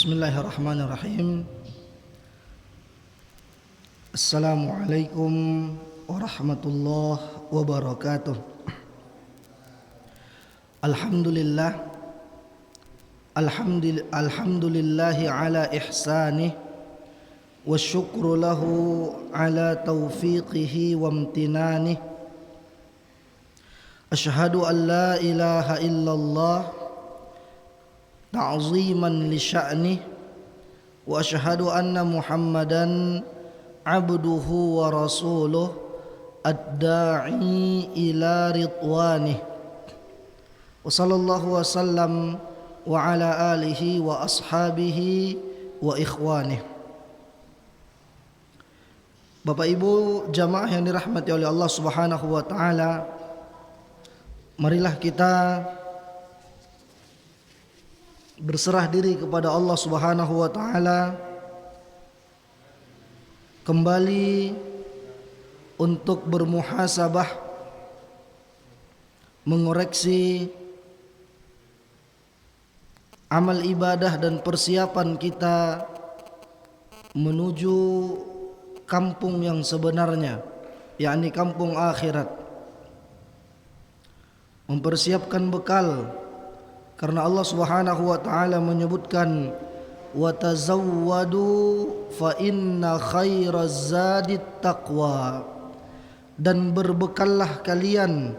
Bismillahirrahmanirrahim. Assalamualaikum warahmatullahi wabarakatuh. Alhamdulillahi ala ihsanih wa syukru lahu ala taufiqihi wa amtinanih. Ashhadu an la ilaha illallah ta'ziman li sya'nih wa asyhadu anna Muhammadan abduhu wa rasuluh ad-da'i ila ridwanih wa sallallahu wa sallam wa ala alihi wa ashabihi wa ikhwanih. Bapak Ibu jamaah yang dirahmati oleh Allah Subhanahu wa taala, marilah kita berserah diri kepada Allah Subhanahu wa taala kembali untuk bermuhasabah, mengoreksi amal ibadah dan persiapan kita menuju kampung yang sebenarnya, yakni kampung akhirat. Mempersiapkan bekal, karena Allah Subhanahu wa taala menyebutkan wa tazawwadu fa inna khairaz zadit taqwa, dan berbekallah kalian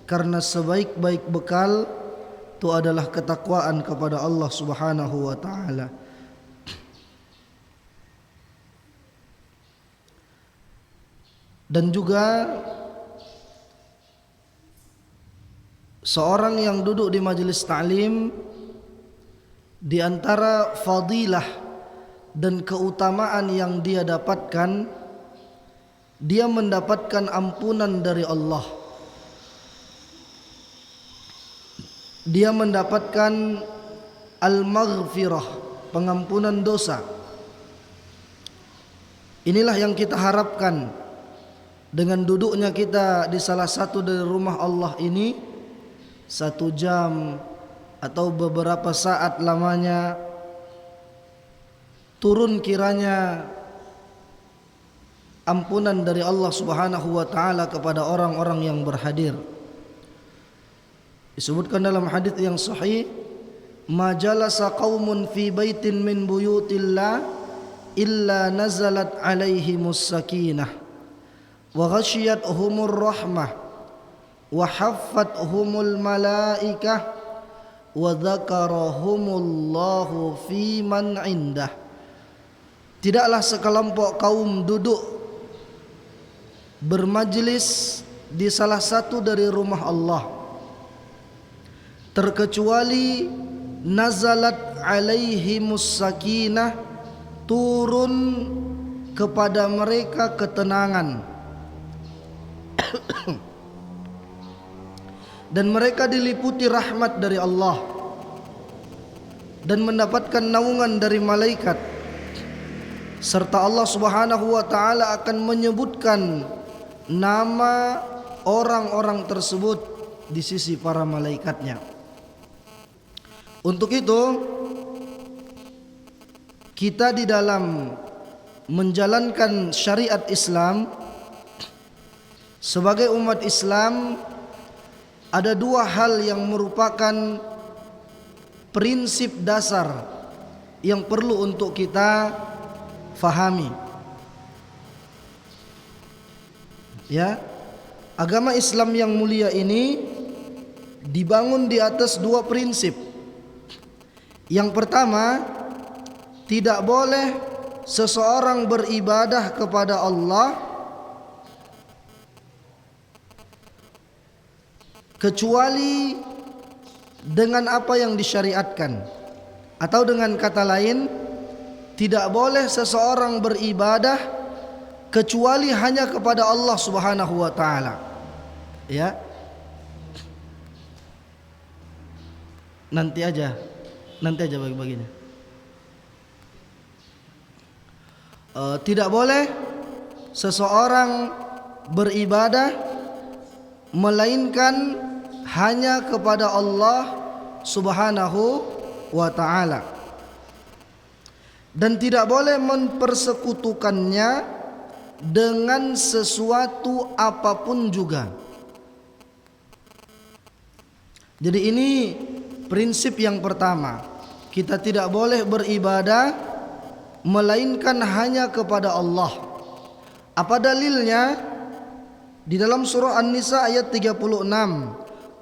karena sebaik-baik bekal itu adalah ketakwaan kepada Allah Subhanahu wa taala. Dan juga seorang yang duduk di majelis ta'lim, di antara fadilah dan keutamaan yang dia dapatkan, dia mendapatkan ampunan dari Allah. Dia mendapatkan al-maghfirah, pengampunan dosa. Inilah yang kita harapkan dengan duduknya kita di salah satu dari rumah Allah ini, 1 jam atau beberapa saat lamanya, turun kiranya ampunan dari Allah Subhanahu wa taala kepada orang-orang yang berhadir. Disebutkan dalam hadis yang sahih, ma jalasa qaumun fi baitin min buyutillah illa nazalat alaihimus sakinah wa ghasyiyatuhumur rahmah wa haffathumul malaikah wa dzakarahumullahu fi man indah. Tidaklah sekelompok kaum duduk bermajlis di salah satu dari rumah Allah terkecuali nazalat alaihimus sakinah, turun kepada mereka ketenangan dan mereka diliputi rahmat dari Allah dan mendapatkan naungan dari malaikat, serta Allah Subhanahu wa taala akan menyebutkan nama orang-orang tersebut di sisi para malaikatnya. Untuk itu, kita di dalam menjalankan syariat Islam sebagai umat Islam, ada 2 hal yang merupakan prinsip dasar yang perlu untuk kita fahami. Ya, agama Islam yang mulia ini dibangun di atas 2 prinsip. Yang pertama, tidak boleh seseorang beribadah kepada Allah kecuali dengan apa yang disyariatkan, atau dengan kata lain, tidak boleh seseorang beribadah kecuali hanya kepada Allah Subhanahu wa taala. Ya. Nanti aja bagi-baginya. Tidak boleh seseorang beribadah melainkan hanya kepada Allah Subhanahu wa ta'ala. dan tidak boleh mempersekutukannya dengan sesuatu apapun juga. Jadi ini prinsip yang pertama, kita tidak boleh beribadah melainkan hanya kepada Allah. Apa dalilnya? Di dalam surah An-Nisa ayat 36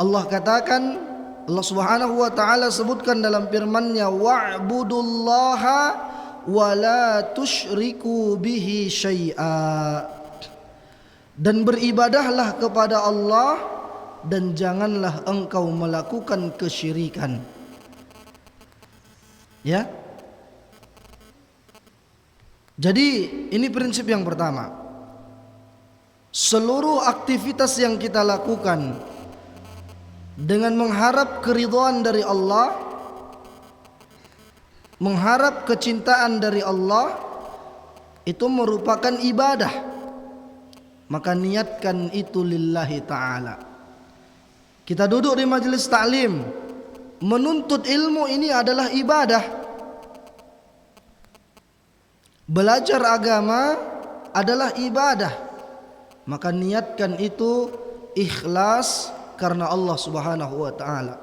Allah katakan, Allah Subhanahu wa taala sebutkan dalam firman-Nya, wa'budullaha wa la tusyriku bihi syai'a. Dan beribadahlah kepada Allah dan janganlah engkau melakukan kesyirikan. Ya. Jadi ini prinsip yang pertama. Seluruh aktivitas yang kita lakukan dengan mengharap keridhaan dari Allah, mengharap kecintaan dari Allah, itu merupakan ibadah. Maka niatkan itu lillahi ta'ala. Kita duduk di majelis ta'lim, menuntut ilmu ini adalah ibadah. Belajar agama adalah ibadah. Maka niatkan itu ikhlas karena Allah Subhanahu wa taala.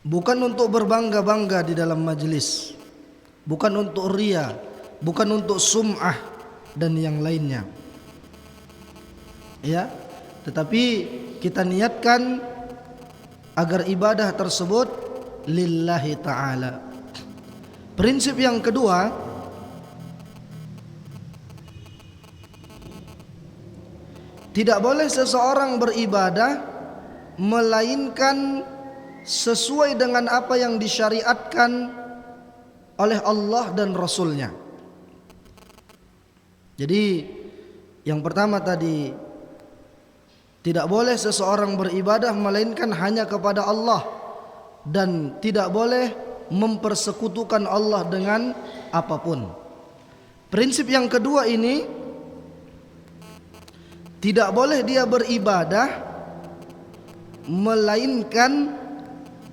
Bukan untuk berbangga-bangga di dalam majelis, bukan untuk riya, bukan untuk sum'ah dan yang lainnya. Ya, tetapi kita niatkan agar ibadah tersebut lillahi ta'ala. Prinsip yang kedua, tidak boleh seseorang beribadah melainkan sesuai dengan apa yang disyariatkan oleh Allah dan Rasulnya. Jadi yang pertama tadi, tidak boleh seseorang beribadah melainkan hanya kepada Allah, dan tidak boleh mempersekutukan Allah dengan apapun. Prinsip yang kedua ini, tidak boleh dia beribadah melainkan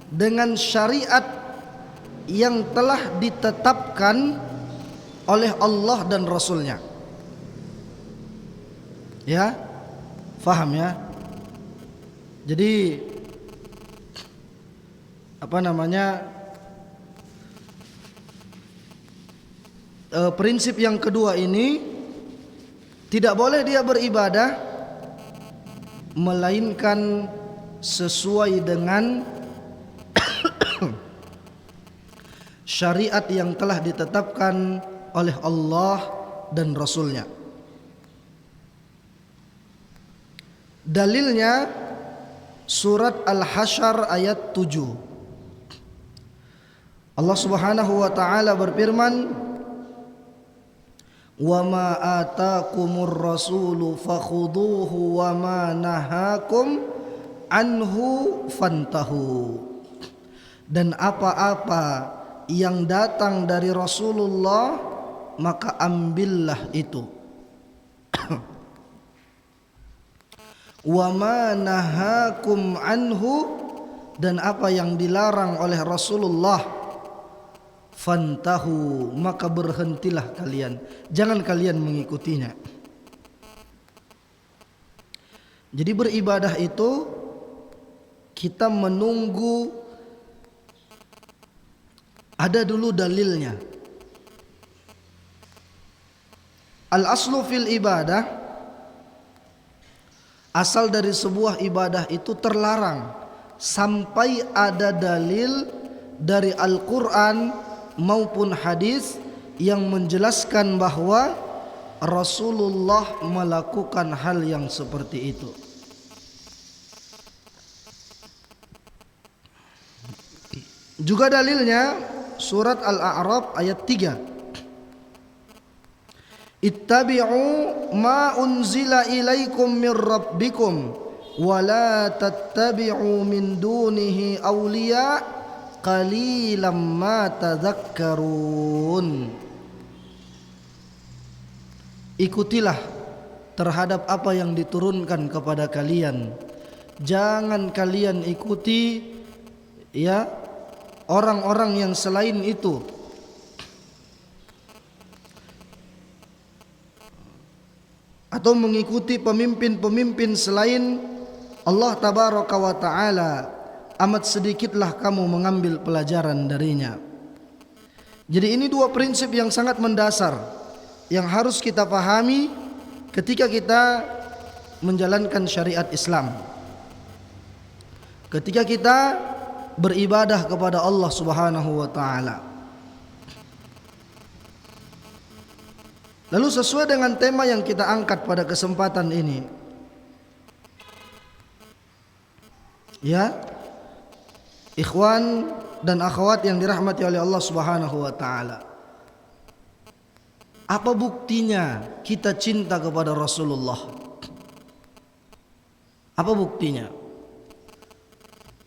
dengan syariat yang telah ditetapkan oleh Allah dan Rasulnya. Ya, faham ya? Jadi prinsip yang kedua ini, tidak boleh dia beribadah melainkan sesuai dengan syariat yang telah ditetapkan oleh Allah dan Rasulnya. Dalilnya surat Al-Hasyr ayat 7. Allah Subhanahu wa taala berfirman, "Wa ma ataakumur rasulu fakhuduhu wa ma nahakum anhu fantahu." Dan apa-apa yang datang dari Rasulullah maka ambillah itu. Wa ma nahakum anhu, dan apa yang dilarang oleh Rasulullah, fantahu, maka berhentilah kalian, jangan kalian mengikutinya. Jadi beribadah itu kita menunggu ada dulu dalilnya. Al-aslu fil ibadah, asal dari sebuah ibadah itu terlarang sampai ada dalil dari Al-Quran maupun hadis yang menjelaskan bahwa Rasulullah melakukan hal yang seperti itu. Juga dalilnya surat Al-A'raf ayat 3. Ittabi'u ma unzila ilaikum min rabbikum wa la tattabi'u min dunihi awliya qalilan ma tadhakkarun. Ikutilah terhadap apa yang diturunkan kepada kalian. Jangan kalian ikuti ya orang-orang yang selain itu. Atau mengikuti pemimpin-pemimpin selain Allah tabaraka wa ta'ala. Amat sedikitlah kamu mengambil pelajaran darinya. Jadi ini dua prinsip yang sangat mendasar yang harus kita pahami ketika kita menjalankan syariat Islam, ketika kita beribadah kepada Allah Subhanahu wa ta'ala. Lalu sesuai dengan tema yang kita angkat pada kesempatan ini, ya ikhwan dan akhwat yang dirahmati oleh Allah Subhanahu wa ta'ala, apa buktinya kita cinta kepada Rasulullah? Apa buktinya?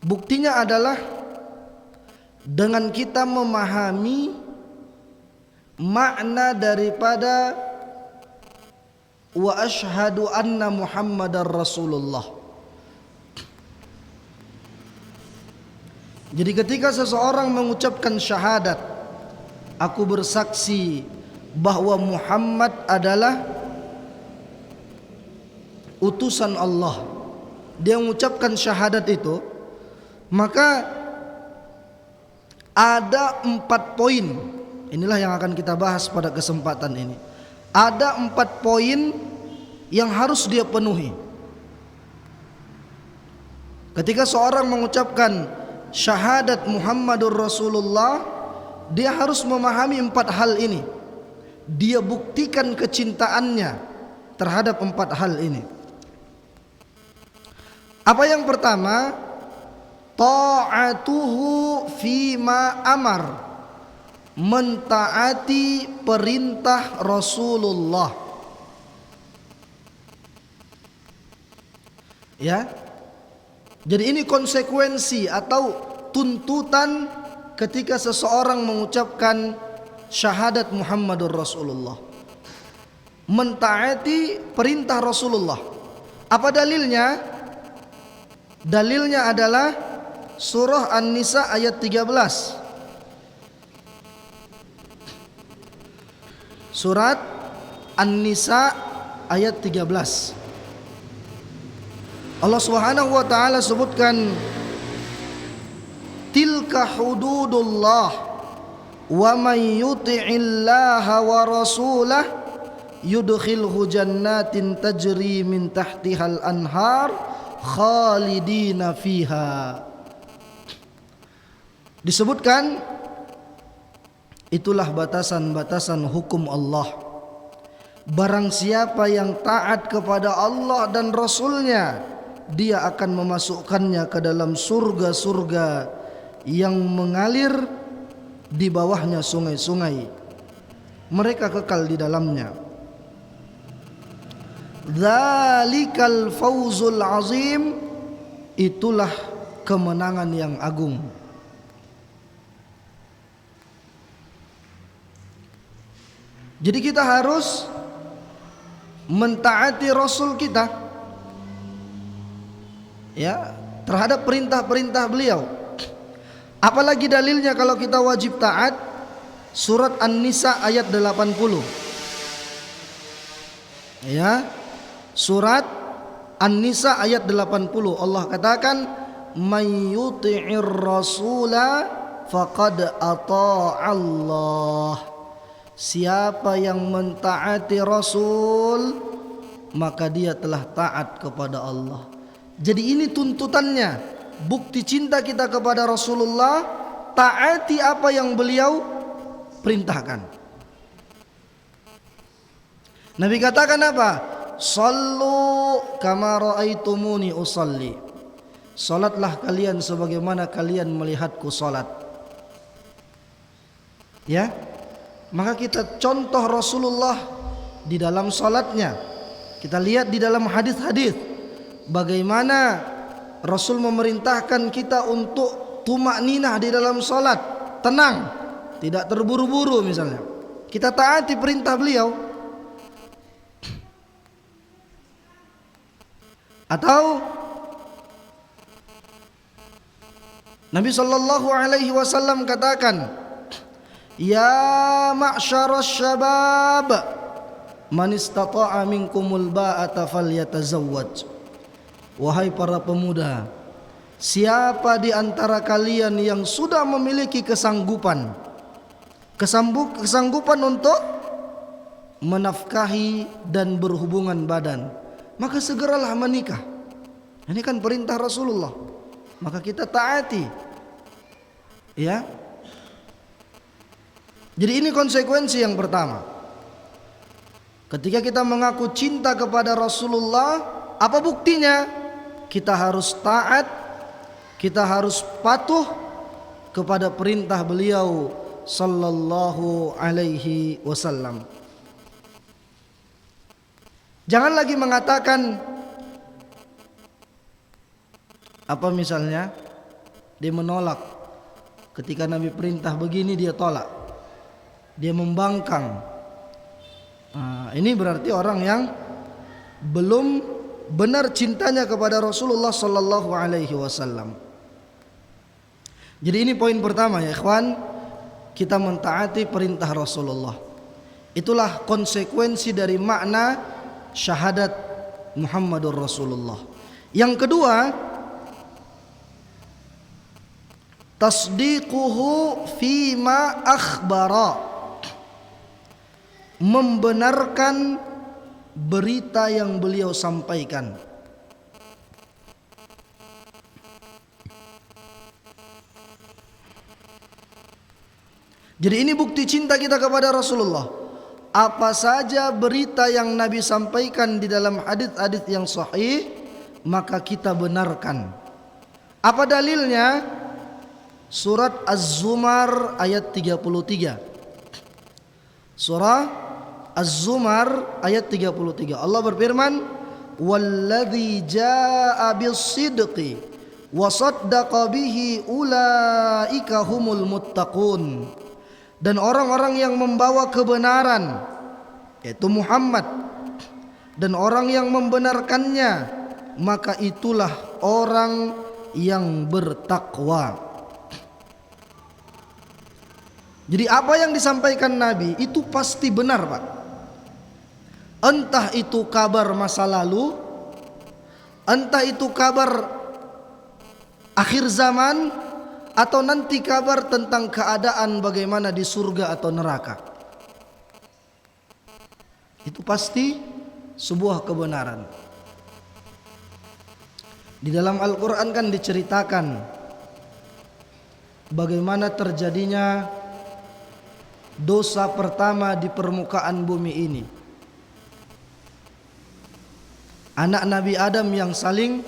Buktinya adalah dengan kita memahami makna daripada wa asyhadu anna Muhammadar Rasulullah. Jadi ketika seseorang mengucapkan syahadat, aku bersaksi bahwa Muhammad adalah utusan Allah, dia mengucapkan syahadat itu, maka ada 4 poin. Inilah yang akan kita bahas pada kesempatan ini. Ada 4 poin yang harus dia penuhi. Ketika seorang mengucapkan syahadat Muhammadur Rasulullah, dia harus memahami 4 hal ini. Dia buktikan kecintaannya terhadap 4 hal ini. Apa yang pertama? Ta'atuhu fima amar, mentaati perintah Rasulullah. Ya. Jadi ini konsekuensi atau tuntutan ketika seseorang mengucapkan syahadat Muhammadur Rasulullah, mentaati perintah Rasulullah. Apa dalilnya? Dalilnya adalah surah An-Nisa ayat 13. Surat An-Nisa ayat 13. Allah Subhanahu wa ta'ala sebutkan, tilka hududullah wa man yuti'illaha wa rasulah yudkhilhu jannatin tajri min tahtihal anhar khalidina fiha. Disebutkan itulah batasan-batasan hukum Allah. Barang siapa yang taat kepada Allah dan Rasulnya, dia akan memasukkannya ke dalam surga-surga yang mengalir di bawahnya sungai-sungai. Mereka kekal di dalamnya. Dzalikal fawzul azim, itulah kemenangan yang agung. Jadi kita harus mentaati Rasul kita, ya, terhadap perintah-perintah beliau. Apalagi dalilnya kalau kita wajib taat? Surat An-Nisa ayat 80. Ya, surat An-Nisa ayat 80, Allah katakan, may yuti'ir rasula faqad ata'allah. Siapa yang mentaati Rasul, maka dia telah taat kepada Allah. Jadi ini tuntutannya, bukti cinta kita kepada Rasulullah, taati apa yang beliau perintahkan. Nabi katakan apa? Sallu kama ra'aitumuni usalli. Salatlah kalian sebagaimana kalian melihatku salat. Ya, maka kita contoh Rasulullah di dalam salatnya. Kita lihat di dalam hadis-hadis bagaimana Rasul memerintahkan kita untuk tumakninah di dalam salat, tenang, tidak terburu-buru misalnya. Kita taati perintah beliau. Atau Nabi sallallahu alaihi wasallam katakan, "Ya ma'syaras syabab, man istata'a minkumul ba'ata falyatazawwaj." Wahai para pemuda, siapa di antara kalian yang sudah memiliki kesanggupan untuk menafkahi dan berhubungan badan, maka segeralah menikah. Ini kan perintah Rasulullah, maka kita taati. Ya. Jadi ini konsekuensi yang pertama. Ketika kita mengaku cinta kepada Rasulullah, apa buktinya? Kita harus taat, kita harus patuh kepada perintah beliau sallallahu alaihi wasallam. Jangan lagi mengatakan, apa misalnya, dia menolak ketika Nabi perintah begini, dia tolak, dia membangkang. Nah, ini berarti orang yang belum benar cintanya kepada Rasulullah sallallahu alaihi wasallam. Jadi ini poin pertama ya ikhwan, kita mentaati perintah Rasulullah. Itulah konsekuensi dari makna syahadat Muhammadur Rasulullah. Yang kedua, tasdiquhu fima akhbara, membenarkan berita yang beliau sampaikan. Jadi ini bukti cinta kita kepada Rasulullah. Apa saja berita yang Nabi sampaikan di dalam hadits-hadits yang sahih, maka kita benarkan. Apa dalilnya? Surat Az-Zumar ayat 33. Surah Az-Zumar ayat 33. Allah berfirman, "Walladzi jaa'a bis-sidqi wa saddaqa bihi ulaika humul muttaqun." Dan orang-orang yang membawa kebenaran, yaitu Muhammad, dan orang yang membenarkannya, maka itulah orang yang bertakwa. Jadi apa yang disampaikan Nabi itu pasti benar, Pak. Entah itu kabar masa lalu, entah itu kabar akhir zaman, atau nanti kabar tentang keadaan bagaimana di surga atau neraka. Itu pasti sebuah kebenaran. Di dalam Al-Quran kan diceritakan bagaimana terjadinya dosa pertama di permukaan bumi ini. Anak Nabi Adam yang saling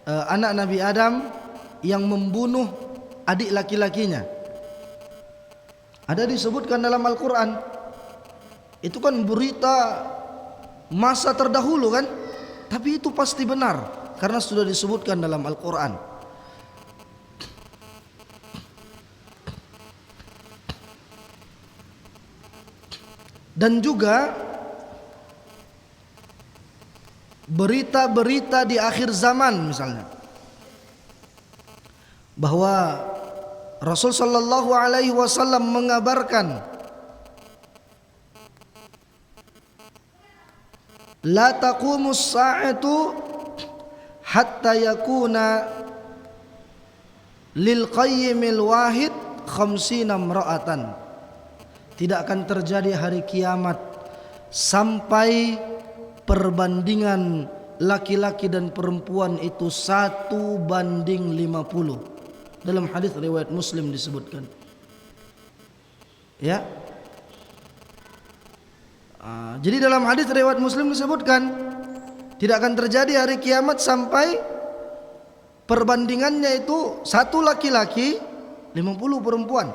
anak Nabi Adam yang membunuh adik laki-lakinya. Ada disebutkan dalam Al-Quran. Itu kan berita masa terdahulu kan, tapi itu pasti benar karena sudah disebutkan dalam Al-Quran. Dan juga berita-berita di akhir zaman misalnya, bahwa Rasul sallallahu alaihi wasallam mengabarkan, la taqumus sa'atu hatta yakuna lil qayyimil wahid khamsina imra'atan. Tidak akan terjadi hari kiamat sampai perbandingan laki-laki dan perempuan itu 1:50. Dalam hadis riwayat Muslim disebutkan. Ya. Jadi dalam hadis riwayat Muslim disebutkan tidak akan terjadi hari kiamat sampai perbandingannya itu 1 laki-laki 50 perempuan.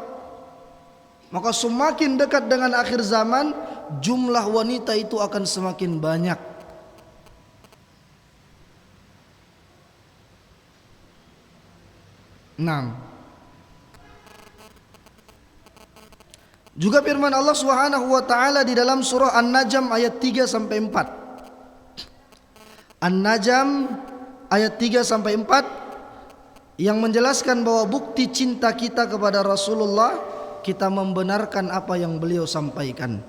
Maka semakin dekat dengan akhir zaman, jumlah wanita itu akan semakin banyak. Juga firman Allah Subhanahu wa taala di dalam surah An-Najm ayat 3 sampai 4. An-Najm ayat 3 sampai 4 yang menjelaskan bahwa bukti cinta kita kepada Rasulullah, kita membenarkan apa yang beliau sampaikan.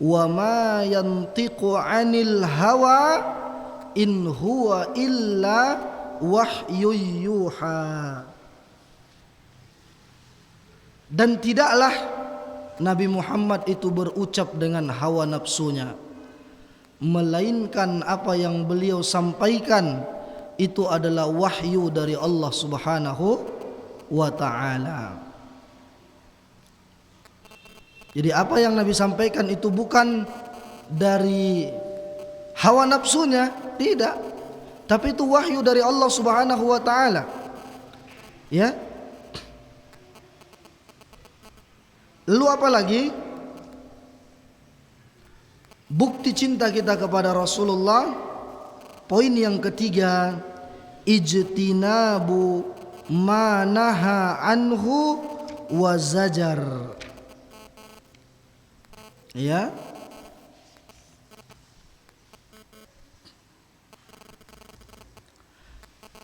Wa ma yantiqu 'anil hawa in huwa illa wahyu yuha. Dan tidaklah Nabi Muhammad itu berucap dengan hawa nafsunya, melainkan apa yang beliau sampaikan itu adalah wahyu dari Allah Subhanahu wa ta'ala. Jadi apa yang Nabi sampaikan itu bukan dari hawa nafsunya, tidak, tapi itu wahyu dari Allah Subhanahu wa ta'ala. Ya. Lalu apa lagi? Bukti cinta kita kepada Rasulullah, poin yang ketiga, ijtinabu ma naha anhu wa zajar. Ya.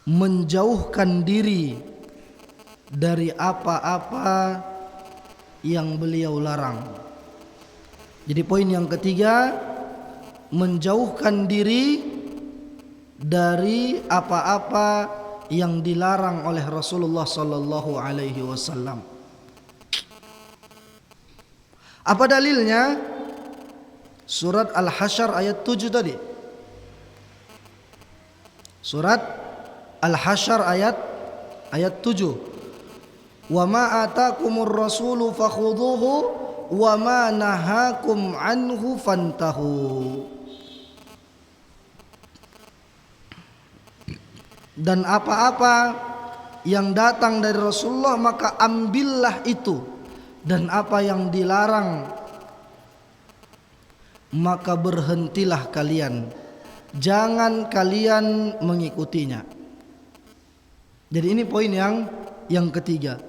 Menjauhkan diri dari apa-apa yang beliau larang. Jadi poin yang ketiga, menjauhkan diri dari apa-apa yang dilarang oleh Rasulullah sallallahu alaihi wasallam. Apa dalilnya? Surat Al-Hasyr ayat 7 tadi. Surat Al-Hasyr ayat 7. Wa ma atakumur rasulu fakhudhuhu wa ma nahakum anhu fantahu. Dan apa-apa yang datang dari Rasulullah maka ambillah itu, dan apa yang dilarang maka berhentilah kalian, jangan kalian mengikutinya. Jadi ini poin yang ketiga.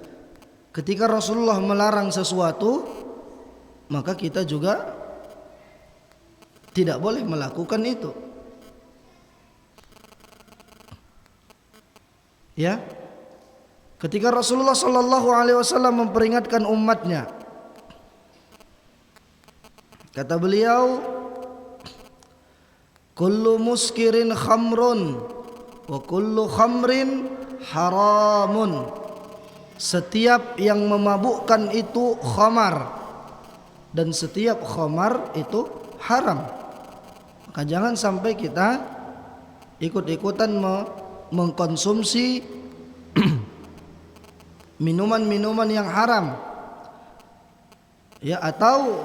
Ketika Rasulullah melarang sesuatu, maka kita juga tidak boleh melakukan itu. Ya. Ketika Rasulullah sallallahu alaihi wasallam memperingatkan umatnya, kata beliau, kullu muskirin khamrun wa kullu khamrin haramun. Setiap yang memabukkan itu khamar, dan setiap khamar itu haram. Maka jangan sampai kita ikut-ikutan mengkonsumsi minuman-minuman yang haram, ya, atau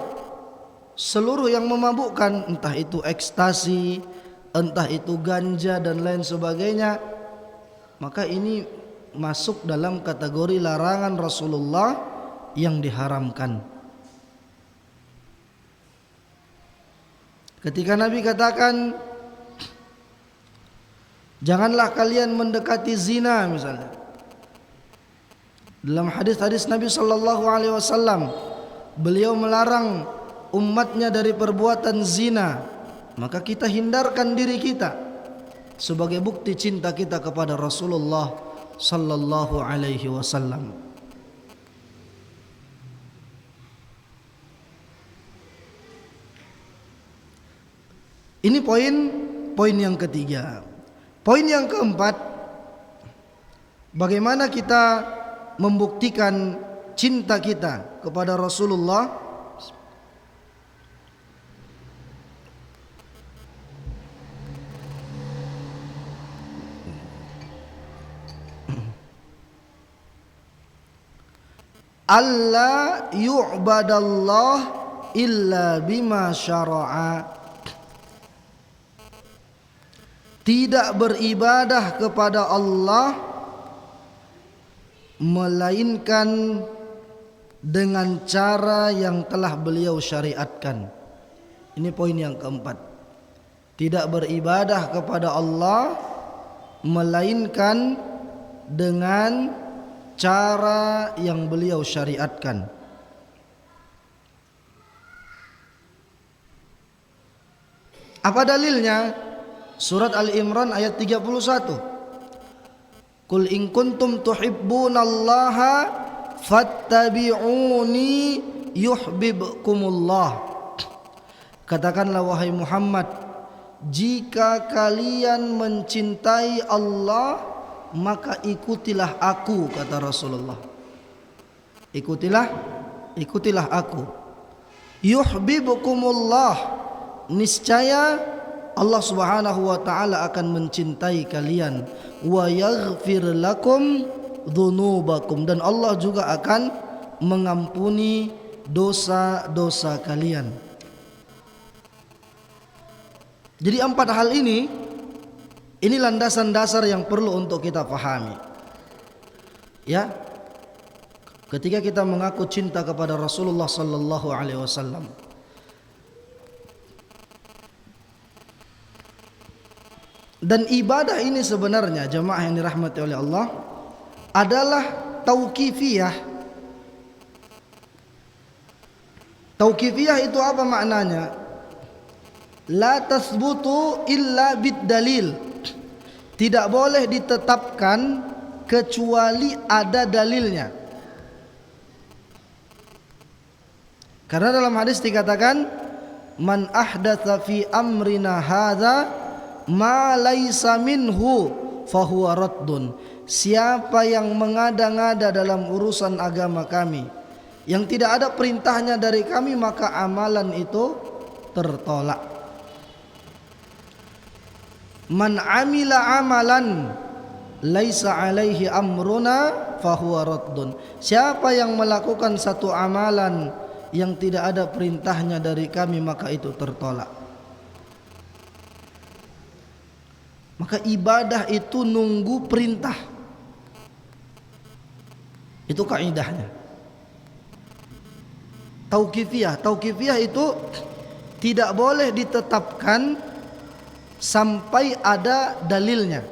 seluruh yang memabukkan, entah itu ekstasi, entah itu ganja dan lain sebagainya. Maka ini masuk dalam kategori larangan Rasulullah yang diharamkan. Ketika Nabi katakan, janganlah kalian mendekati zina misalnya, dalam hadis-hadis Nabi sallallahu alaihi wasallam beliau melarang umatnya dari perbuatan zina, maka kita hindarkan diri kita sebagai bukti cinta kita kepada Rasulullah sallallahu alaihi wasallam. Ini poin yang ketiga. Poin yang keempat, bagaimana kita membuktikan cinta kita kepada Rasulullah? Allah yu'badallah illa bima syara'a. Tidak beribadah kepada Allah melainkan dengan cara yang telah beliau syariatkan. Ini poin yang keempat. Tidak beribadah kepada Allah melainkan dengan cara yang beliau syariatkan. Apa dalilnya? Surat Al-Imran ayat 31. Qul in kuntum tuhibbunallaha fattabi'uni yuhibbukumullah. Katakanlah wahai Muhammad, jika kalian mencintai Allah, maka ikutilah aku, kata Rasulullah. Ikutilah aku. Yuhibbukumullah, niscaya Allah Subhanahu wa taala akan mencintai kalian, wa yaghfir lakum dzunubakum, dan Allah juga akan mengampuni dosa-dosa kalian. Jadi 4 hal ini landasan dasar yang perlu untuk kita pahami. Ya. Ketika kita mengaku cinta kepada Rasulullah sallallahu alaihi wasallam, dan ibadah ini sebenarnya jemaah yang dirahmati oleh Allah adalah tauqifiyah. Tauqifiyah itu apa maknanya? La tasbutu illa bid dalil. Tidak boleh ditetapkan kecuali ada dalilnya. Karena dalam hadis dikatakan, man ahdatsa fi amrina hadza ma laisa minhu fahuwa raddun. Siapa yang mengada-ngada dalam urusan agama kami yang tidak ada perintahnya dari kami, maka amalan itu tertolak. Man amila amalan laisa alaihi amruna fahuwa raddun. Siapa yang melakukan satu amalan yang tidak ada perintahnya dari kami, maka itu tertolak. Maka ibadah itu nunggu perintah. Itu kaidahnya. Tauqifiyah itu tidak boleh ditetapkan sampai ada dalilnya.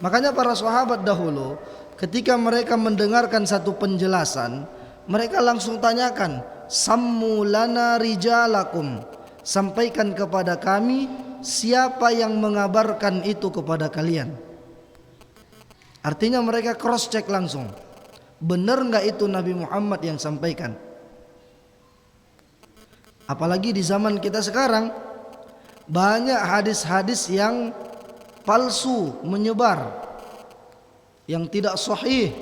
Makanya para sahabat dahulu ketika mereka mendengarkan satu penjelasan, mereka langsung tanyakan, sammu lana rijalakum, sampaikan kepada kami siapa yang mengabarkan itu kepada kalian. Artinya mereka cross check langsung, benar enggak itu Nabi Muhammad yang sampaikan. Apalagi di zaman kita sekarang banyak hadis-hadis yang palsu menyebar, yang tidak sahih,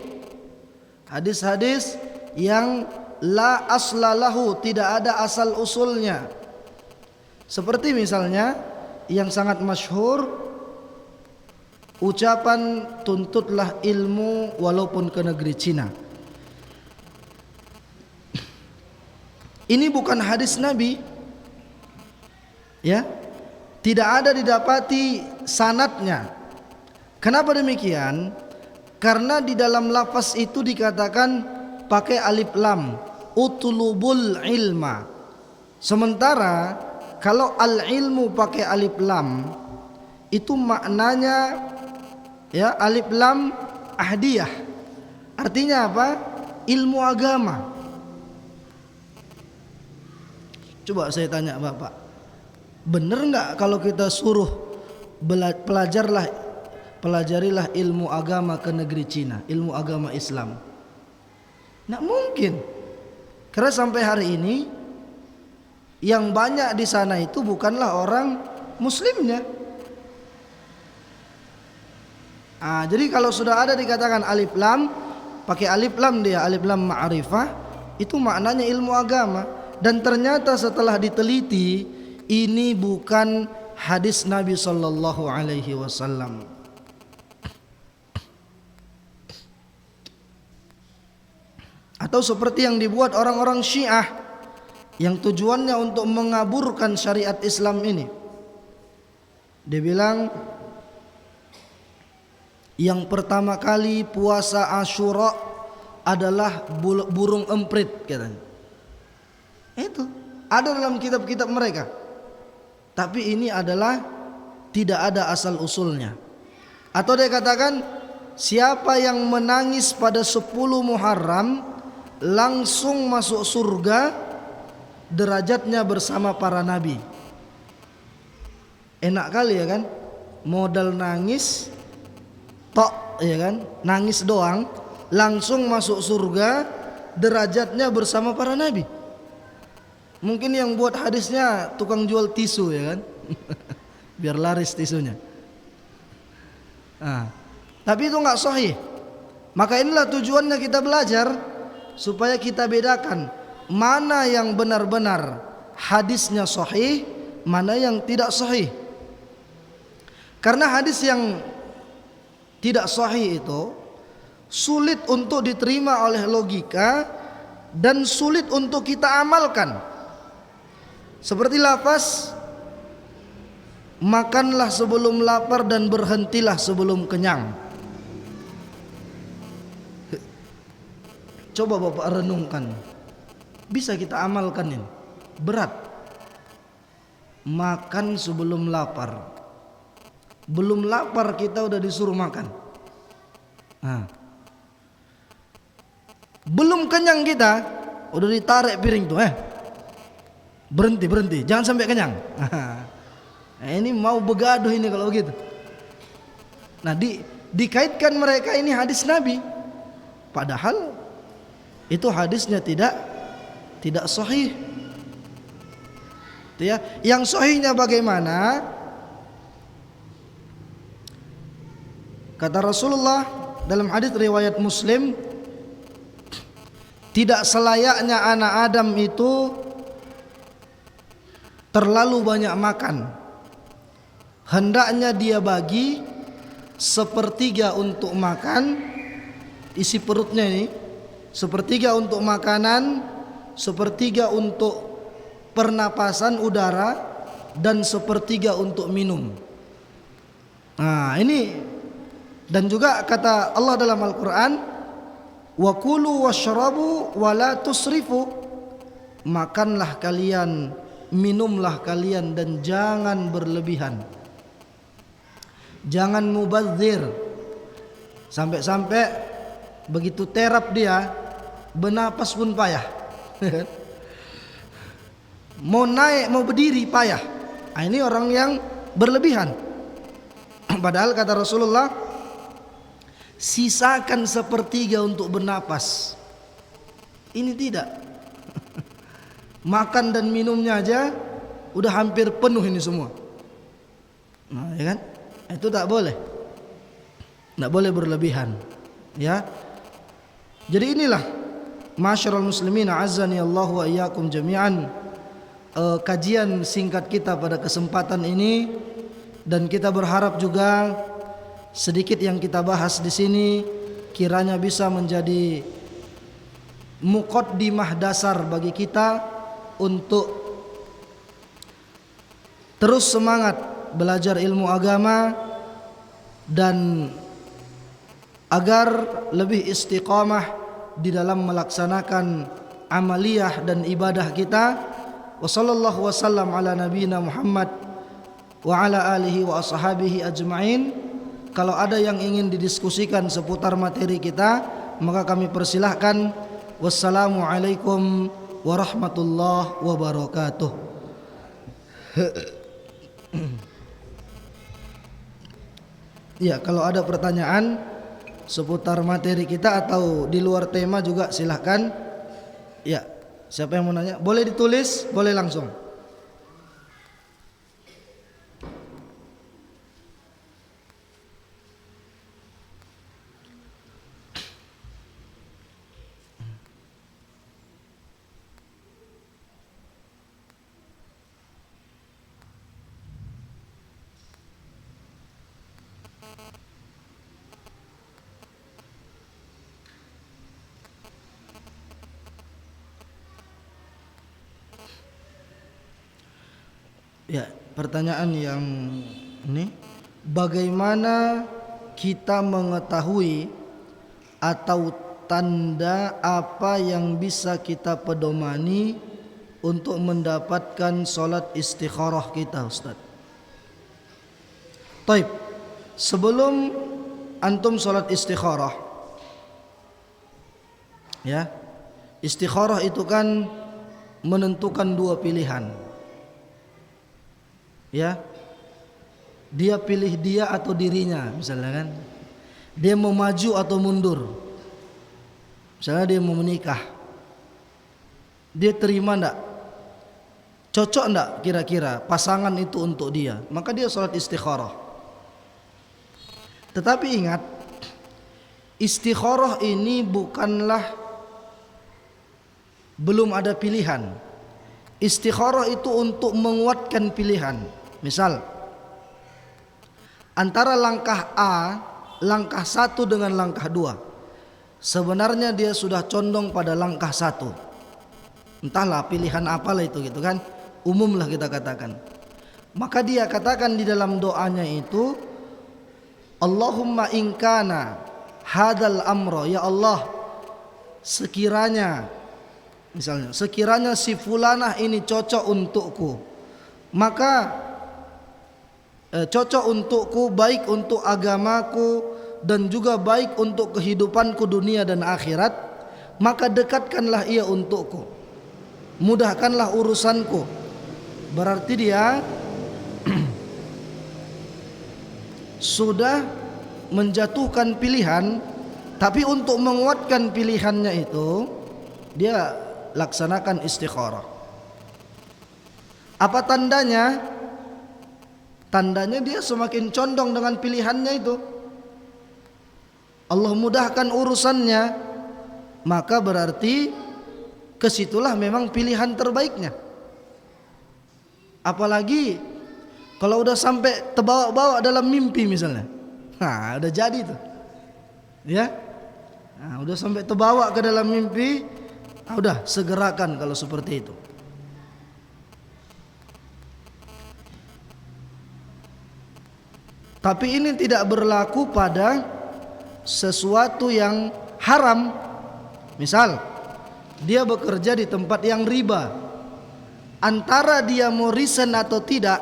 hadis-hadis yang la aslalahu, tidak ada asal usulnya. Seperti misalnya yang sangat masyhur, ucapan tuntutlah ilmu walaupun ke negeri Cina. Ini bukan hadis Nabi, ya, tidak ada didapati sanadnya. Kenapa demikian? Karena di dalam lafaz itu dikatakan pakai alif lam, utlubul ilma. Sementara kalau al ilmu pakai alif lam, itu maknanya, ya, alif lam ahdiyah. Artinya apa? Ilmu agama. Coba saya tanya Bapak, benar enggak kalau kita suruh pelajarilah ilmu agama ke negeri Cina, ilmu agama Islam? Nggak mungkin. Karena sampai hari ini yang banyak di sana itu bukanlah orang muslimnya. Jadi kalau sudah ada dikatakan alif lam, pakai alif lam, dia alif lam ma'rifah, itu maknanya ilmu agama. Dan ternyata setelah diteliti, ini bukan hadis Nabi sallallahu alaihi wasallam. Atau seperti yang dibuat orang-orang Syiah yang tujuannya untuk mengaburkan syariat Islam ini. Dia bilang yang pertama kali puasa Asyura adalah burung emprit, katanya. Itu ada dalam kitab-kitab mereka. Tapi ini adalah tidak ada asal usulnya. Atau dia katakan, siapa yang menangis pada 10 Muharram langsung masuk surga, derajatnya bersama para nabi. Enak kali ya kan? modal nangis tok, ya kan, nangis doang langsung masuk surga, derajatnya bersama para nabi. Mungkin yang buat hadisnya tukang jual tisu, ya kan. Biar laris tisunya. Tapi itu nggak sahih. Maka inilah tujuannya kita belajar, supaya kita bedakan mana yang benar-benar hadisnya sahih, mana yang tidak sahih. Karena hadis yang tidak sahih itu sulit untuk diterima oleh logika dan sulit untuk kita amalkan. Seperti lafaz makanlah sebelum lapar dan berhentilah sebelum kenyang. Coba Bapak renungkan, bisa kita amalkan ini? Berat. Makan sebelum lapar. Belum lapar kita udah disuruh makan. Belum kenyang kita udah ditarik piring tuh, berhenti, jangan sampai kenyang. Ini mau begaduh ini kalau begitu. Nah, dikaitkan mereka ini hadis Nabi, padahal itu hadisnya tidak sahih. Ya, yang sahihnya bagaimana? Kata Rasulullah dalam hadis riwayat Muslim, tidak selayaknya anak Adam itu terlalu banyak makan. Hendaknya dia bagi sepertiga untuk makan, isi perutnya ini, sepertiga untuk makanan, sepertiga untuk pernapasan udara, dan sepertiga untuk minum. Nah ini, dan juga kata Allah dalam Al-Quran, wa kulu washrabu wa la tusrifu, makanlah kalian, minumlah kalian, dan jangan berlebihan, jangan mubadzir. Sampai-sampai begitu terap dia, bernapas pun payah. Mau naik, mau berdiri payah. Ini orang yang berlebihan. Padahal kata Rasulullah, sisakan sepertiga untuk bernapas. Ini tidak. Makan dan minumnya aja udah hampir penuh ini semua. Nah, ya kan? Itu tak boleh. Tak boleh berlebihan. Ya. Jadi inilah, masyarul muslimin azani Allah wa iyyakum jami'an, kajian singkat kita pada kesempatan ini, dan kita berharap juga sedikit yang kita bahas di sini kiranya bisa menjadi muqaddimah dasar bagi kita untuk terus semangat belajar ilmu agama dan agar lebih istiqamah di dalam melaksanakan amaliyah dan ibadah kita. Wa sallallahu wasallam ala nabiyina Muhammad wa ala alihi wa ashabihi ajma'in. Kalau ada yang ingin didiskusikan seputar materi kita, maka kami persilahkan. Wassalamualaikum warahmatullahi wabarakatuh. Ya, kalau ada pertanyaan seputar materi kita atau di luar tema juga silahkan. Ya, siapa yang mau nanya? Boleh ditulis, boleh langsung. Ya, pertanyaan yang ini, bagaimana kita mengetahui atau tanda apa yang bisa kita pedomani untuk mendapatkan solat istikharah kita, Ustaz? Taib, sebelum antum solat istikharah, ya, istikharah itu kan menentukan dua pilihan. Ya, dia pilih dia atau dirinya, misalnya kan. Dia mau maju atau mundur. Misalnya dia mau menikah, dia terima enggak? Cocok enggak kira-kira pasangan itu untuk dia? Maka dia sholat istikharah. Tetapi ingat, istikharah ini bukanlah belum ada pilihan. Istikharah itu untuk menguatkan pilihan. Misal antara langkah A, langkah 1 dengan langkah 2. Sebenarnya dia sudah condong pada langkah 1. Entahlah pilihan apalah itu gitu kan. Umumlah kita katakan. Maka dia katakan di dalam doanya itu, Allahumma in kana hadal amro, ya Allah, sekiranya misalnya, sekiranya si fulanah ini cocok untukku, maka cocok untukku, baik untuk agamaku dan juga baik untuk kehidupanku dunia dan akhirat, maka dekatkanlah ia untukku, mudahkanlah urusanku. Berarti dia sudah menjatuhkan pilihan, tapi untuk menguatkan pilihannya itu dia laksanakan istikharah. Apa tandanya? Tandanya dia semakin condong dengan pilihannya itu. Allah mudahkan urusannya, maka berarti kesitulah memang pilihan terbaiknya. Apalagi kalau udah sampai terbawa-bawa dalam mimpi misalnya, nah udah jadi tuh, ya, nah, udah sampai terbawa ke dalam mimpi, nah, udah segerakan kalau seperti itu. Tapi ini tidak berlaku pada sesuatu yang haram. Misal dia bekerja di tempat yang riba, antara dia mau resign atau tidak,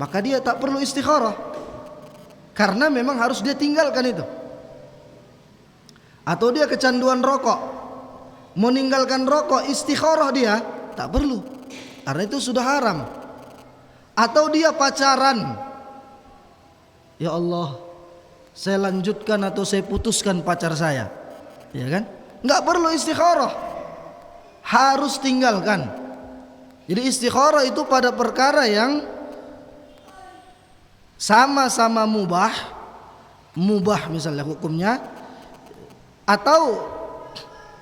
maka dia tak perlu istikharah, karena memang harus dia tinggalkan itu. Atau dia kecanduan rokok, mau meninggalkan rokok, istikharah dia tak perlu, karena itu sudah haram. Atau dia pacaran, ya Allah, saya lanjutkan atau saya putuskan pacar saya, ya kan? Nggak perlu istikharah, harus tinggalkan. Jadi istikharah itu pada perkara yang sama-sama mubah misalnya hukumnya, atau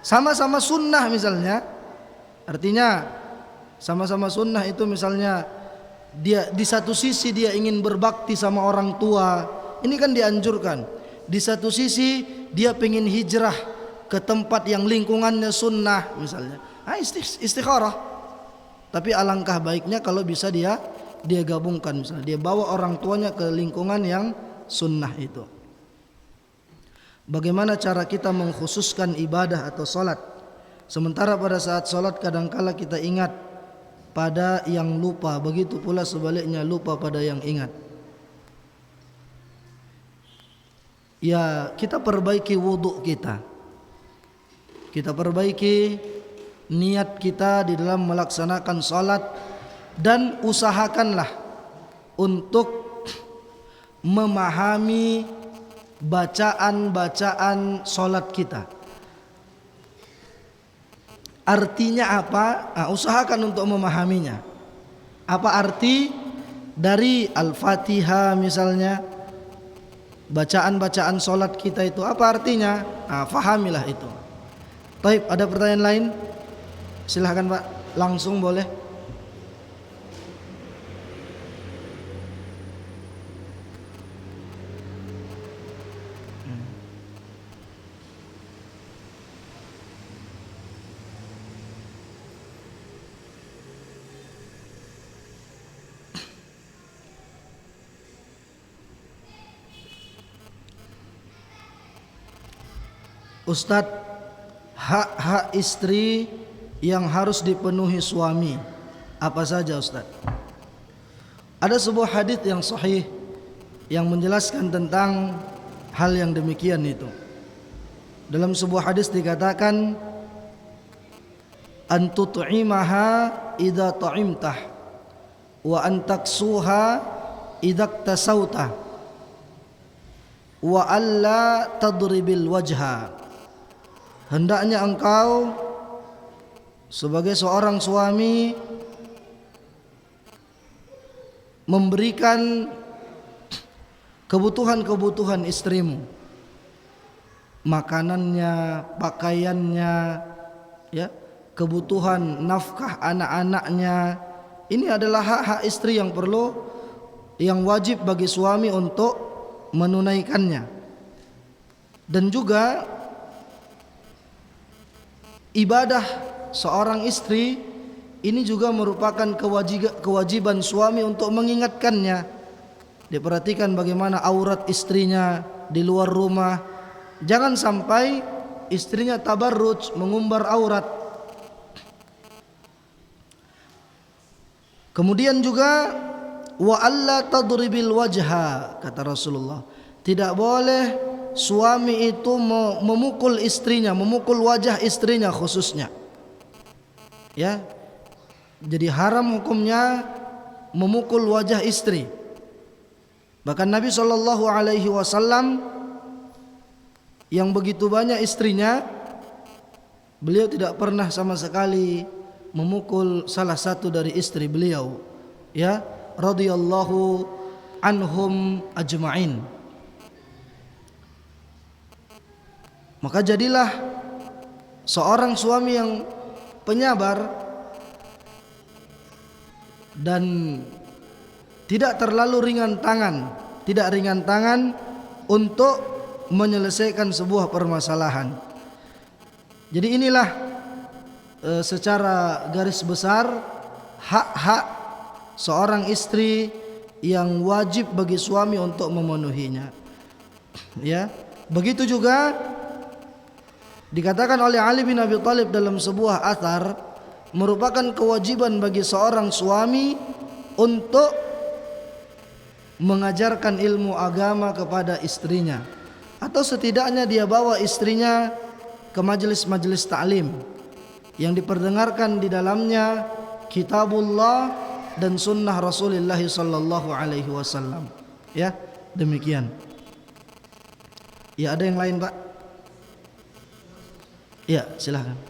sama-sama sunnah misalnya. Artinya sama-sama sunnah itu misalnya dia di satu sisi dia ingin berbakti sama orang tua, ini kan dianjurkan. Di satu sisi dia pengen hijrah ke tempat yang lingkungannya sunnah misalnya, istikharah. Tapi alangkah baiknya kalau bisa dia gabungkan, misalnya dia bawa orang tuanya ke lingkungan yang sunnah itu. Bagaimana cara kita mengkhususkan ibadah atau salat, sementara pada saat salat kadangkala kita ingat pada yang lupa, begitu pula sebaliknya lupa pada yang ingat. Ya, kita perbaiki wudhu kita perbaiki niat kita di dalam melaksanakan salat, dan usahakanlah untuk memahami bacaan-bacaan salat kita. Artinya apa? Nah, usahakan untuk memahaminya. Apa arti dari Al-Fatihah misalnya, bacaan-bacaan salat kita itu apa artinya? Nah, fahamilah itu. Baik, ada pertanyaan lain? Silahkan Pak, langsung boleh. Ustadz, hak-hak istri yang harus dipenuhi suami apa saja Ustadz? Ada sebuah hadits yang sahih yang menjelaskan tentang hal yang demikian itu. Dalam sebuah hadis dikatakan, an tut'imaha idza ta'imtah wa an taksuha idzak tasauta wa alla tadribil wajha. Hendaknya engkau sebagai seorang suami memberikan kebutuhan-kebutuhan istrimu, makanannya, pakaiannya, ya, kebutuhan nafkah anak-anaknya. Ini adalah hak-hak istri yang wajib bagi suami untuk menunaikannya. Dan juga ibadah seorang istri ini juga merupakan kewajiban suami untuk mengingatkannya. Diperhatikan bagaimana aurat istrinya di luar rumah. Jangan sampai istrinya tabarruj, mengumbar aurat. Kemudian juga wa alla tadribil wajha, kata Rasulullah. Tidak boleh suami itu memukul istrinya, memukul wajah istrinya khususnya. Ya. Jadi haram hukumnya memukul wajah istri. Bahkan Nabi SAW yang begitu banyak istrinya, beliau tidak pernah sama sekali memukul salah satu dari istri beliau, ya, radhiyallahu anhum ajma'in. Maka jadilah seorang suami yang penyabar dan tidak terlalu ringan tangan untuk menyelesaikan sebuah permasalahan. Jadi inilah secara garis besar hak-hak seorang istri yang wajib bagi suami untuk memenuhinya. Ya, begitu juga dikatakan oleh Ali bin Abi Thalib dalam sebuah athar, merupakan kewajiban bagi seorang suami untuk mengajarkan ilmu agama kepada istrinya, atau setidaknya dia bawa istrinya ke majelis-majelis ta'lim yang diperdengarkan di dalamnya kitabullah dan sunnah Rasulullah sallallahu alaihi wasallam. Ya, demikian. Ya, ada yang lain, Pak? Ya, silakan.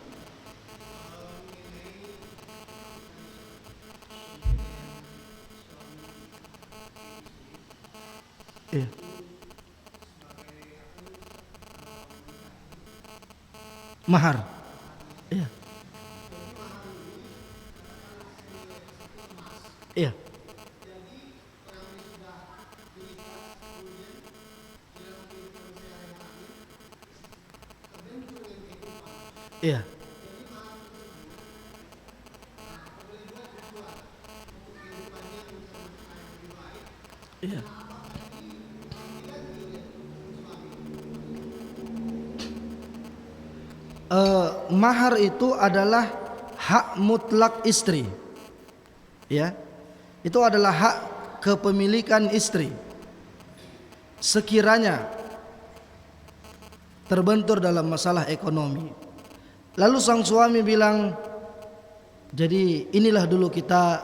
Iya. Mahar. Iya. Iya. Iya. Iya. Mahar itu adalah hak mutlak istri. Ya. Itu adalah hak kepemilikan istri. Sekiranya terbentur dalam masalah ekonomi, lalu sang suami bilang, jadi inilah dulu kita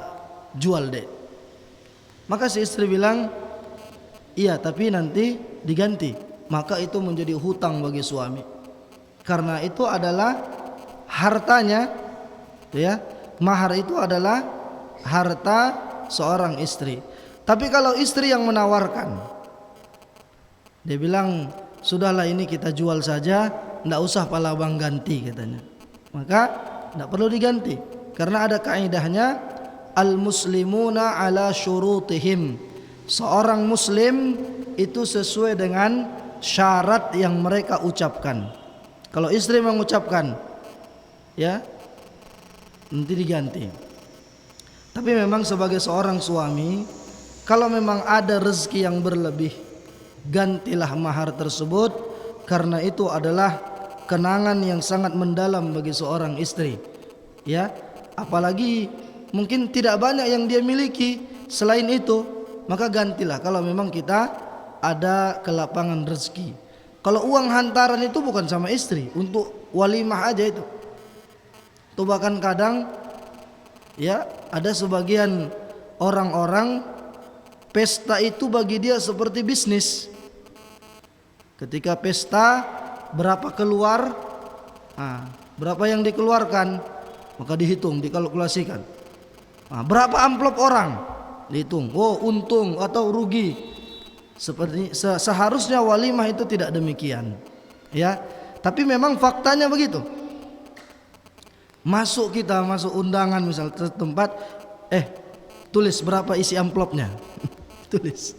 jual deh. Maka si istri bilang, iya tapi nanti diganti. Maka itu menjadi hutang bagi suami, karena itu adalah hartanya, ya. Mahar itu adalah harta seorang istri. Tapi kalau istri yang menawarkan, dia bilang, sudahlah ini kita jual saja, tidak usah palabang ganti katanya, maka tidak perlu diganti, karena ada kaidahnya, al-muslimuna ala syurutihim. Seorang muslim itu sesuai dengan syarat yang mereka ucapkan. Kalau istri mengucapkan, ya, nanti diganti. Tapi memang sebagai seorang suami, kalau memang ada rezeki yang berlebih, gantilah mahar tersebut, karena itu adalah kenangan yang sangat mendalam bagi seorang istri. Ya, apalagi mungkin tidak banyak yang dia miliki selain itu, maka gantilah kalau memang kita ada kelapangan rezeki. Kalau uang hantaran itu bukan sama istri, untuk walimah aja itu. Itu bahkan kadang, ya, ada sebagian orang-orang pesta itu bagi dia seperti bisnis. Ketika pesta, berapa keluar, berapa yang dikeluarkan, maka dihitung, dikalkulasikan. Berapa amplop orang, dihitung. Oh, untung atau rugi. Seperti seharusnya walimah itu tidak demikian, ya. Tapi memang faktanya begitu. Masuk undangan misal ke tempat, tulis berapa isi amplopnya. Tulis.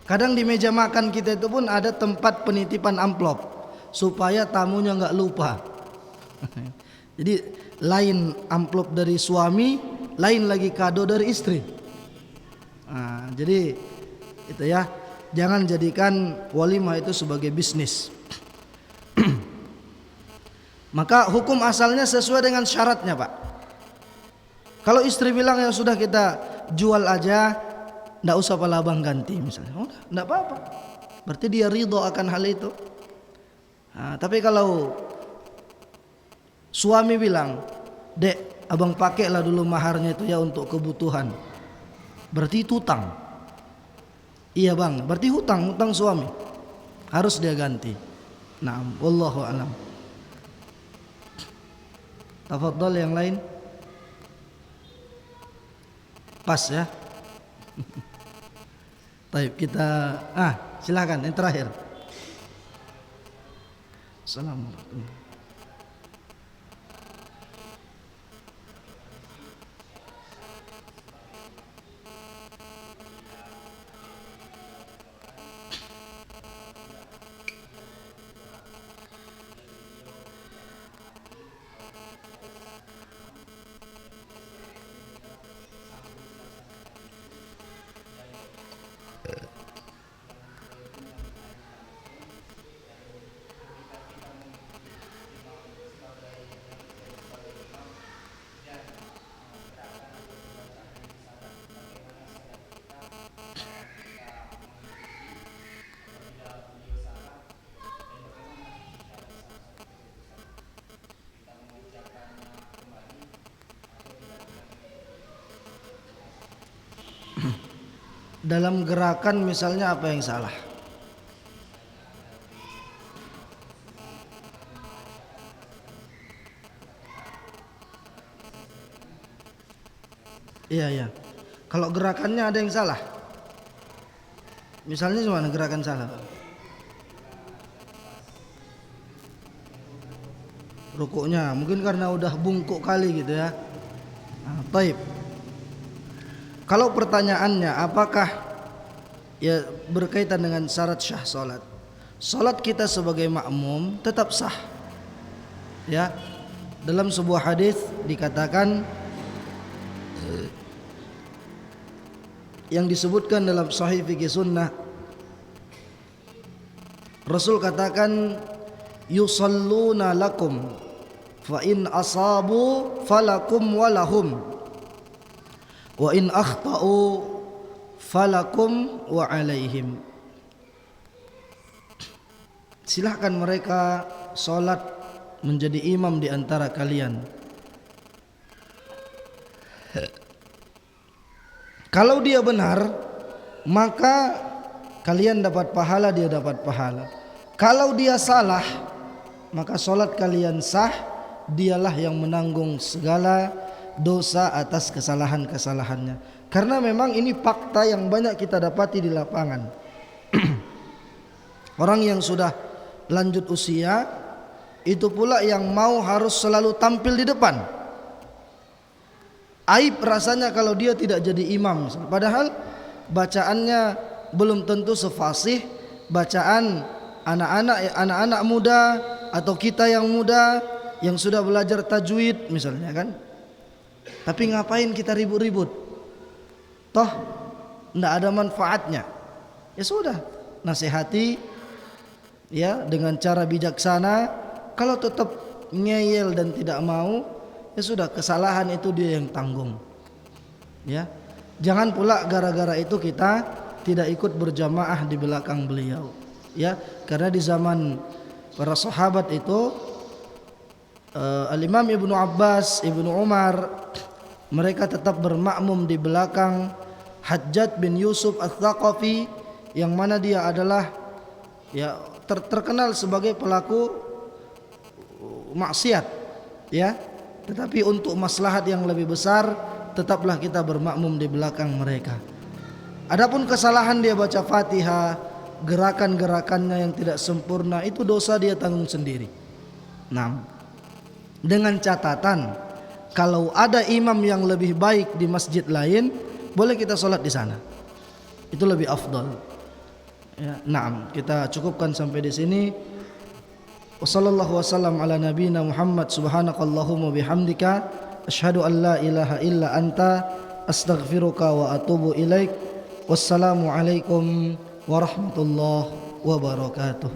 Kadang di meja makan kita itu pun ada tempat penitipan amplop supaya tamunya nggak lupa. Jadi lain amplop dari suami, lain lagi kado dari istri. Jadi itu ya, jangan jadikan walimah itu sebagai bisnis. Maka hukum asalnya sesuai dengan syaratnya, Pak. Kalau istri bilang ya sudah kita jual aja, nggak usah palabang ganti misalnya, udah nggak apa-apa. Berarti dia ridho akan hal itu. Tapi kalau suami bilang, dek, abang pakailah dulu maharnya itu ya untuk kebutuhan, berarti itu hutang. Iya bang, berarti hutang suami, harus dia ganti. Nah, wallahu a'lam. Tafadhal yang lain. Pas ya. Baik, kita silakan yang terakhir. Assalamualaikum. Dalam gerakan misalnya apa yang salah? Iya. Kalau gerakannya ada yang salah, misalnya gimana gerakan salah? Rukuknya mungkin karena udah bungkuk kali gitu ya. Baik. Kalau pertanyaannya apakah ya berkaitan dengan syarat syah salat, salat kita sebagai makmum tetap sah. Ya, dalam sebuah hadis dikatakan yang disebutkan dalam Sahih Fikih Sunnah, Rasul katakan yusalluna lakum fa in asabu falakum walahum wa in akhta'u falakum wa alaihim. Silahkan mereka salat menjadi imam di antara kalian. Kalau dia benar, maka kalian dapat pahala, dia dapat pahala. Kalau dia salah, maka salat kalian sah, dialah yang menanggung segala dosa atas kesalahan-kesalahannya. Karena memang ini fakta yang banyak kita dapati di lapangan. Orang yang sudah lanjut usia, itu pula yang mau harus selalu tampil di depan. Aib rasanya kalau dia tidak jadi imam, padahal bacaannya belum tentu sefasih bacaan anak-anak muda atau kita yang muda yang sudah belajar tajwid misalnya kan. Tapi ngapain kita ribut-ribut? Toh tidak ada manfaatnya. Ya sudah, nasihati ya dengan cara bijaksana. Kalau tetap ngeyel dan tidak mau, ya sudah, kesalahan itu dia yang tanggung. Ya, jangan pula gara-gara itu kita tidak ikut berjamaah di belakang beliau. Ya, karena di zaman para sahabat itu Al-Imam Ibnu Abbas, Ibnu Umar, mereka tetap bermakmum di belakang Hajjaj bin Yusuf Ats-Tsaqafi, yang mana dia adalah terkenal sebagai pelaku maksiat, ya. Tetapi untuk maslahat yang lebih besar, tetaplah kita bermakmum di belakang mereka. Adapun kesalahan dia baca Fatihah, gerakan-gerakannya yang tidak sempurna, itu dosa dia tanggung sendiri. Nah, dengan catatan kalau ada imam yang lebih baik di masjid lain, boleh kita sholat di sana. Itu lebih afdal. Ya, nah, kita cukupkan sampai di sini. Wassallallahu wasallam ala nabiyina Muhammad, subhanakallahumma bihamdika asyhadu an la ilaha illa anta astaghfiruka wa atubu ilaik. Wassalamu alaikum warahmatullahi wabarakatuh.